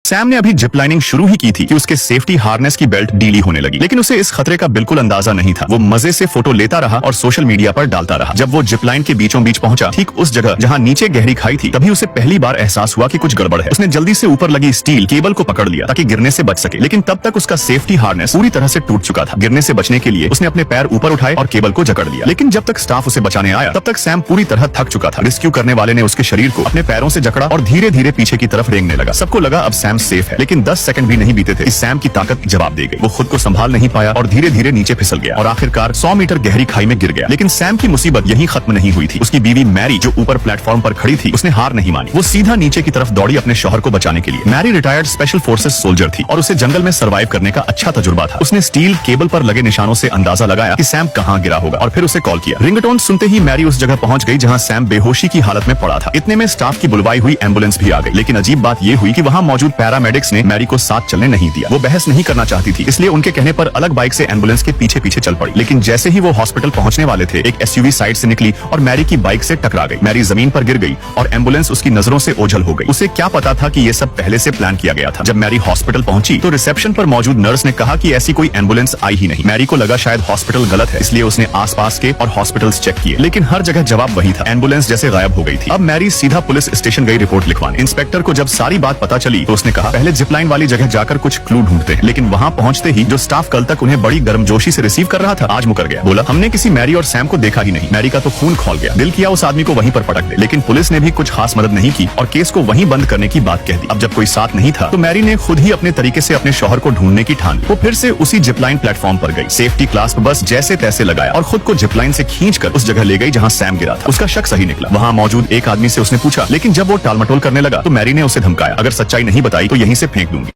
Sam ने अभी zip lining शुरू ही की थी कि उसके सेफ्टी हार्नेस की बेल्ट ढीली होने लगी, लेकिन उसे इस खतरे का बिल्कुल अंदाजा नहीं था। वो मजे से फोटो लेता रहा और सोशल मीडिया पर डालता रहा। जब वो जिप लाइन के बीचों बीच पहुंचा, ठीक उस जगह जहां नीचे गहरी खाई थी, तभी उसे पहली बार एहसास हुआ कि कुछ गड़बड़ है। उसने जल्दी से ऊपर लगी स्टील केबल को पकड़ लिया ताकि गिरने से बच सके, लेकिन तब तक उसका सेफ्टी हार्नेस पूरी तरह से टूट चुका था। गिरने से बचने के लिए उसने अपने पैर ऊपर उठाए और केबल को जकड़ लिया, लेकिन जब तक स्टाफ उसे बचाने आया तब तक सैम पूरी तरह थक चुका था। रेस्क्यू करने वाले ने उसके शरीर को अपने पैरों से जकड़ा और धीरे धीरे पीछे की तरफ रेंगने लगा। सबको लगा अब सैम सेफ है, लेकिन 10 सेकंड भी नहीं बीते थे कि सैम की ताकत जवाब दे गई। वो खुद को संभाल नहीं पाया और धीरे धीरे नीचे फिसल गया और आखिरकार 100 मीटर गहरी खाई में गिर गया। लेकिन सैम की मुसीबत यहीं खत्म नहीं हुई थी। उसकी बीवी मैरी जो ऊपर प्लेटफॉर्म पर खड़ी थी, उसने हार नहीं मानी। वो सीधा नीचे की तरफ दौड़ी अपने शौहर को बचाने के लिए। Mary retired special forces soldier थी और उसे जंगल में सर्वाइव करने का अच्छा तजुर्बा था। उसने स्टील केबल पर लगे निशानों से अंदाजा लगाया कि सैम कहाँ गिरा होगा और फिर उसे कॉल किया। रिंगटोन सुनते ही मैरी उस जगह पहुंच गई जहां सैम बेहोशी की हालत में पड़ा था। इतने में स्टाफ की बुलवाई हुई एम्बुलेंस भी आ गई, लेकिन अजीब बात यह हुई कि वहां मौजूद पैरामेडिक्स ने मैरी को साथ चलने नहीं दिया। वो बहस नहीं करना चाहती थी, इसलिए उनके कहने पर अलग बाइक से एम्बुलेंस के पीछे पीछे चल पड़ी। लेकिन जैसे ही वो हॉस्पिटल पहुंचने वाले थे, एक एसयूवी साइड से निकली और मैरी की बाइक से टकरा गई। मैरी जमीन पर गिर गई और एम्बुलेंस उसकी नजरों से ओझल हो गई। उसे क्या पता था कि ये सब पहले से प्लान किया गया था। जब मैरी हॉस्पिटल पहुंची तो रिसेप्शन पर मौजूद नर्स ने कहा कि ऐसी कोई एम्बुलेंस आई ही नहीं। मैरी को लगा शायद हॉस्पिटल गलत है, इसलिए उसने आसपास के और हॉस्पिटल्स चेक किए, लेकिन हर जगह जवाब वही था, एम्बुलेंस जैसे गायब हो गई थी। अब मैरी सीधा पुलिस स्टेशन गई रिपोर्ट लिखवाने। इंस्पेक्टर को जब सारी बात पता चली तो उसने कहा पहले जिप लाइन वाली जगह जाकर कुछ क्लू ढूंढते हैं। लेकिन वहां पहुंचते ही जो स्टाफ कल तक उन्हें बड़ी गर्मजोशी से रिसीव कर रहा था, आज मुकर गया। बोला हमने किसी मैरी और सैम को देखा ही नहीं। मैरी का तो खून खौल गया। दिल किया उस आदमी को वहीं पर पटक दे, लेकिन पुलिस ने भी कुछ खास मदद नहीं की और केस को वहीं बंद करने की बात कह दी। अब जब कोई साथ नहीं था तो मैरी ने खुद ही अपने तरीके से अपने शौहर को ढूंढने की ठान ली। वो फिर से उसी जिप लाइन प्लेटफॉर्म पर गई, सेफ्टी क्लास पर बस जैसे तैसे लगाया और खुद को जिप लाइन से खींचकर उस जगह ले गई जहां सैम गिरा था। उसका शक सही निकला। वहां मौजूद एक आदमी से उसने पूछा, लेकिन जब वो टालमटोल करने लगा तो मैरी ने उसे धमकाया, अगर सच्चाई नहीं बताई तो यहीं से फेंक दूंगी।